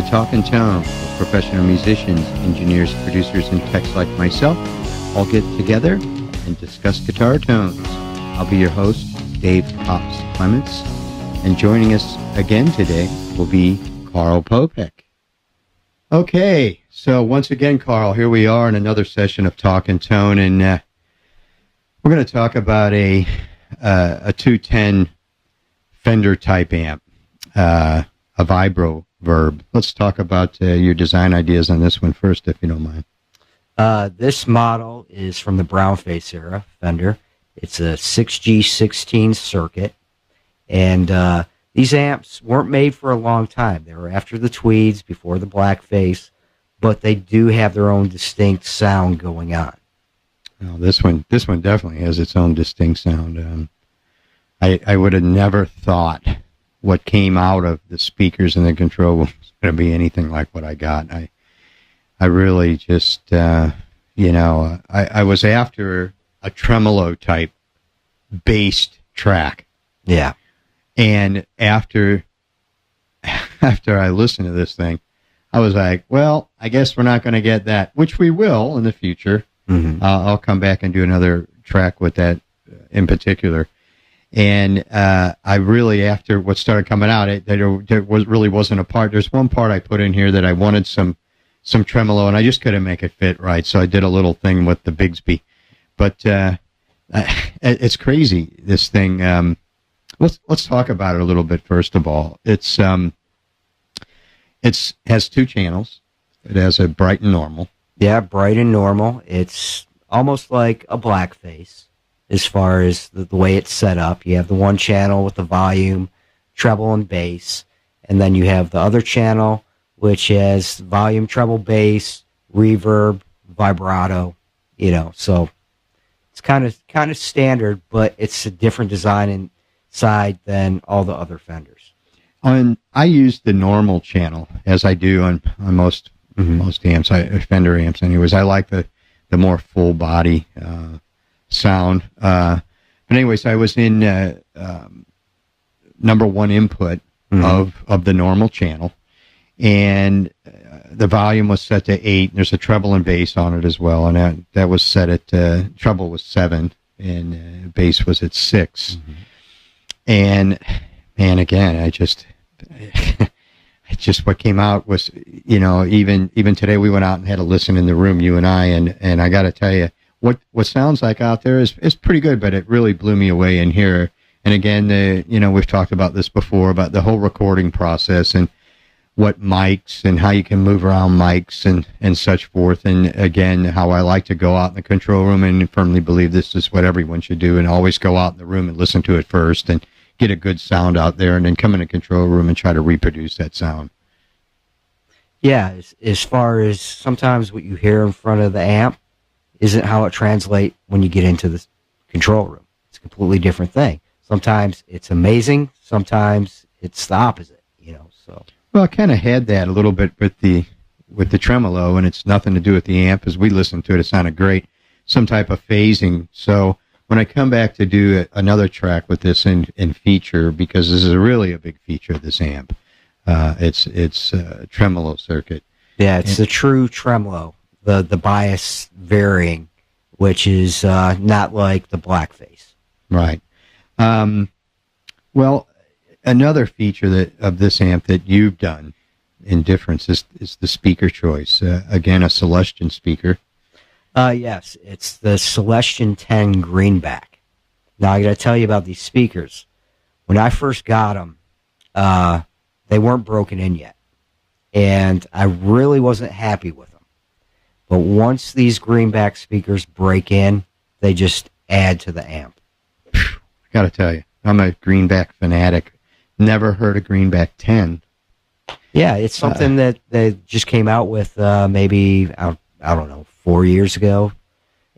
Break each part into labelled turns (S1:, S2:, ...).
S1: Talkin Tone, where professional musicians, engineers, producers, and techs like myself all get together and discuss guitar tones. I'll be your host, Dave Pops Clements, and joining us again today will be Carl Popek. Okay, so once again, Carl, here we are in another session of Talkin Tone, and we're going to talk about a 210 Fender type amp, a VibroVerb. Let's talk about your design ideas on this one first, if you don't mind.
S2: This model is from the brownface era, Fender. It's a 6G16 circuit, and these amps weren't made for a long time. They were after the tweeds, before the blackface, but they do have their own distinct sound going on.
S1: Well, this one definitely has its own distinct sound. I would have never thought what came out of the speakers and the control was going to be anything like what I got. I really just, I was after a tremolo type based track.
S2: Yeah.
S1: And after I listened to this thing, I was like, well, I guess we're not going to get that, which we will in the future. Mm-hmm. I'll come back and do another track with that in particular. And I really, after what started coming out, there wasn't a part. There's one part I put in here that I wanted some tremolo, and I just couldn't make it fit right. So I did a little thing with the Bigsby. But it's crazy, this thing. Let's talk about it a little bit first of all. It's has two channels. It has a bright and normal.
S2: Yeah, bright and normal. It's almost like a blackface as far as the way it's set up. You have the one channel with the volume, treble, and bass, and then you have the other channel which has volume, treble, bass, reverb, vibrato. So it's kind of standard, but it's a different design inside than all the other Fenders.
S1: I use the normal channel, as I do on most amps, Fender amps. Anyways, I like the more full body sound. But anyways, I was in number one input of the normal channel, and the volume was set to 8. There's a treble and bass on it as well, and that was set at treble was 7 and bass was at 6. Mm-hmm. And man, again, I just what came out was, even today we went out and had a listen in the room, you and I, and I got to tell you, what sounds like out there is pretty good, but it really blew me away in here. And again, we've talked about this before, about the whole recording process and what mics and how you can move around mics and such forth. And again, how I like to go out in the control room and firmly believe this is what everyone should do, and always go out in the room and listen to it first and get a good sound out there, and then come in the control room and try to reproduce that sound.
S2: Yeah, as far as sometimes what you hear in front of the amp isn't how it translates when you get into the control room. It's a completely different thing. Sometimes it's amazing, sometimes it's the opposite, so.
S1: Well, I kind of had that a little bit with the tremolo, and it's nothing to do with the amp. As we listened to it, it sounded great. Some type of phasing. So when I come back to do another track with this in feature, because this is really a big feature of this amp, it's a tremolo circuit.
S2: Yeah, it's a true tremolo. The bias varying, which is not like the blackface.
S1: Right. Well, another feature of this amp that you've done in difference is the speaker choice. Again, a Celestion speaker.
S2: Yes, it's the Celestion 10 Greenback. Now, I got to tell you about these speakers. When I first got them, they weren't broken in yet, and I really wasn't happy with them. But once these Greenback speakers break in, they just add to the amp.
S1: I got to tell you, I'm a Greenback fanatic. Never heard a Greenback 10.
S2: Yeah, it's something that they just came out with maybe, I don't know, 4 years ago.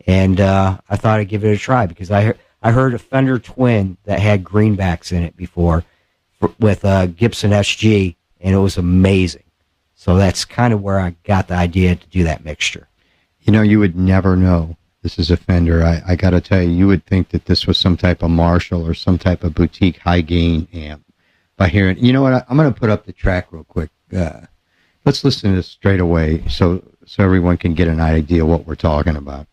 S2: And I thought I'd give it a try because I heard a Fender Twin that had Greenbacks in it before with Gibson SG, and it was amazing. So that's kind of where I got the idea to do that mixture.
S1: You would never know this is a Fender. I got to tell you, you would think that this was some type of Marshall or some type of boutique high-gain amp by hearing. You know what? I'm going to put up the track real quick Let's listen to this straight away so everyone can get an idea what we're talking about.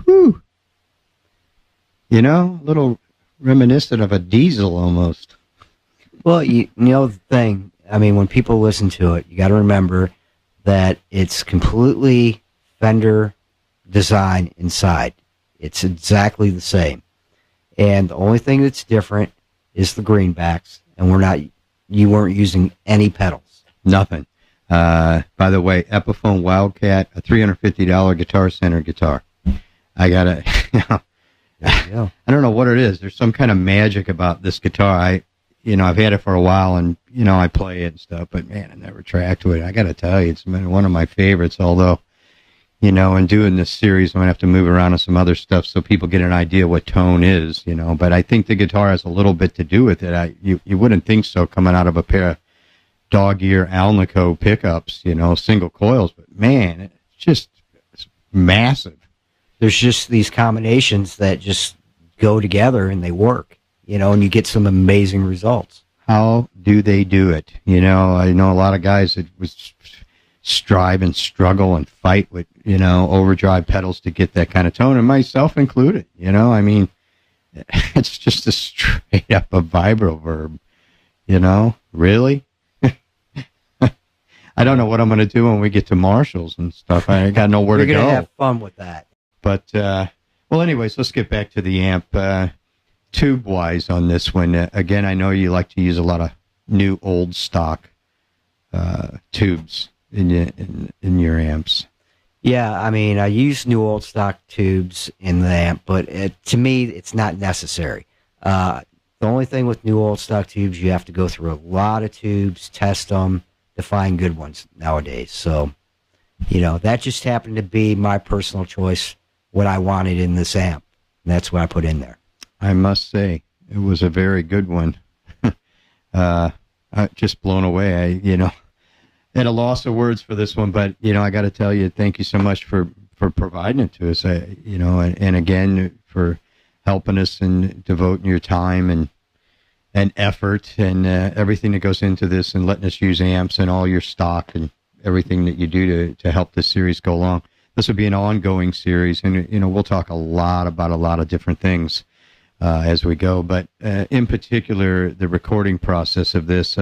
S1: Whew. You know, a little reminiscent of a diesel almost.
S2: Well, you know the thing. I mean, when people listen to it, you got to remember that it's completely Fender design inside. It's exactly the same, and the only thing that's different is the greenbacks, and you weren't using any pedals.
S1: Nothing. By the way, Epiphone Wildcat, a $350 Guitar Center guitar. I gotta,
S2: There you go.
S1: I don't know what it is. There's some kind of magic about this guitar. I've had it for a while, and I play it and stuff. But man, I never tracked to it. I gotta tell you, it's been one of my favorites. Although, in doing this series, I'm gonna have to move around to some other stuff so people get an idea what tone is. But I think the guitar has a little bit to do with it. You wouldn't think so coming out of a pair of dog-ear Alnico pickups, single coils. But man, it's massive.
S2: There's just these combinations that just go together and they work, and you get some amazing results.
S1: How do they do it? I know a lot of guys that was strive and struggle and fight with, overdrive pedals to get that kind of tone, and myself included. I mean, it's just a straight up a VibroVerb, really? I don't know what I'm going to do when we get to Marshalls and stuff. I got nowhere to go.
S2: You're going to have fun with that.
S1: But, well, anyways, let's get back to the amp. Tube-wise on this one, again, I know you like to use a lot of new old stock tubes in your amps.
S2: Yeah, I mean, I use new old stock tubes in the amp, but to me, it's not necessary. The only thing with new old stock tubes, you have to go through a lot of tubes, test them to find good ones nowadays. So, that just happened to be my personal choice, what I wanted in this amp. And that's what I put in there.
S1: I must say, it was a very good one. Just blown away. At a loss of words for this one, but, I got to tell you, thank you so much for providing it to us, and again, for helping us and devoting your time and effort and everything that goes into this and letting us use amps and all your stock and everything that you do to help this series go along. This will be an ongoing series, and, we'll talk a lot about a lot of different things as we go, but in particular, the recording process of this,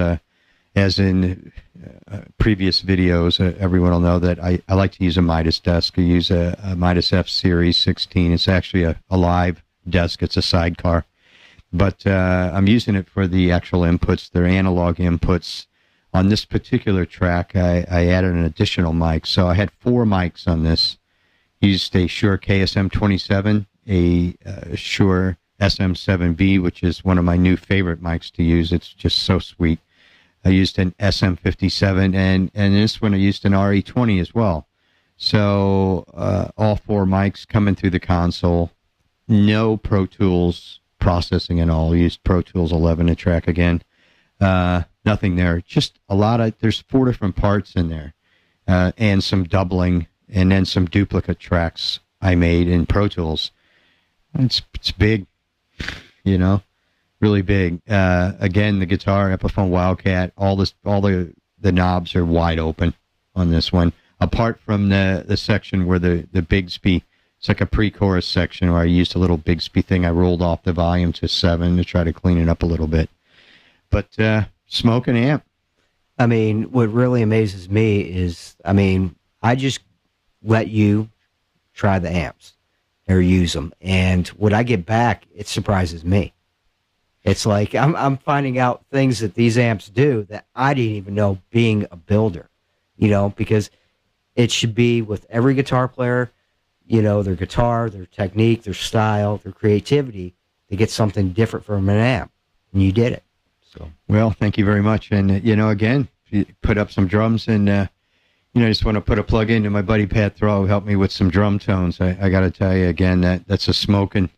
S1: as in previous videos, everyone will know that I like to use a Midas desk. I use a Midas F Series 16. It's actually a live desk. It's a sidecar. But I'm using it for the actual inputs. They're analog inputs. On this particular track, I added an additional mic. So I had 4 mics on this. Used a Shure KSM-27, a Shure SM7B, which is one of my new favorite mics to use. It's just so sweet. I used an SM57, and this one I used an RE20 as well. So all 4 mics coming through the console. No Pro Tools processing at all. I used Pro Tools 11 to track again. Nothing there. Just a lot of, there's 4 different parts in there, and some doubling, and then some duplicate tracks I made in Pro Tools. It's big, you know, really big. Again, the guitar, Epiphone Wildcat, all the knobs are wide open on this one. Apart from the section where the Bigsby, it's like a pre-chorus section where I used a little Bigsby thing. I rolled off the volume to 7 to try to clean it up a little bit. But smoking amp.
S2: I mean, what really amazes me is, I mean, I just let you try the amps or use them, and what I get back, it surprises me. It's like I'm finding out things that these amps do that I didn't even know, being a builder, you know, because it should be with every guitar player, you know, their guitar, their technique, their style, their creativity, to get something different from an amp, and you did it. So,
S1: well, thank you very much. And, you know, again, you put up some drums, and, you know, I just want to put a plug in to my buddy Pat Throw, who helped me with some drum tones. I got to tell you, again, that's a smoking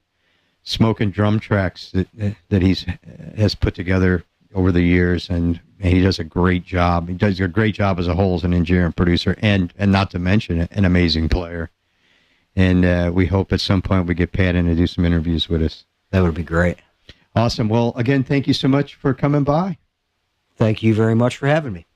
S1: drum tracks that he's has put together over the years, and he does a great job. He does a great job as a whole as an engineer and producer, and not to mention an amazing player. And we hope at some point we get Pat in to do some interviews with us.
S2: that would be great.
S1: Awesome. Well, again, thank you so much for coming by.
S2: Thank you very much for having me.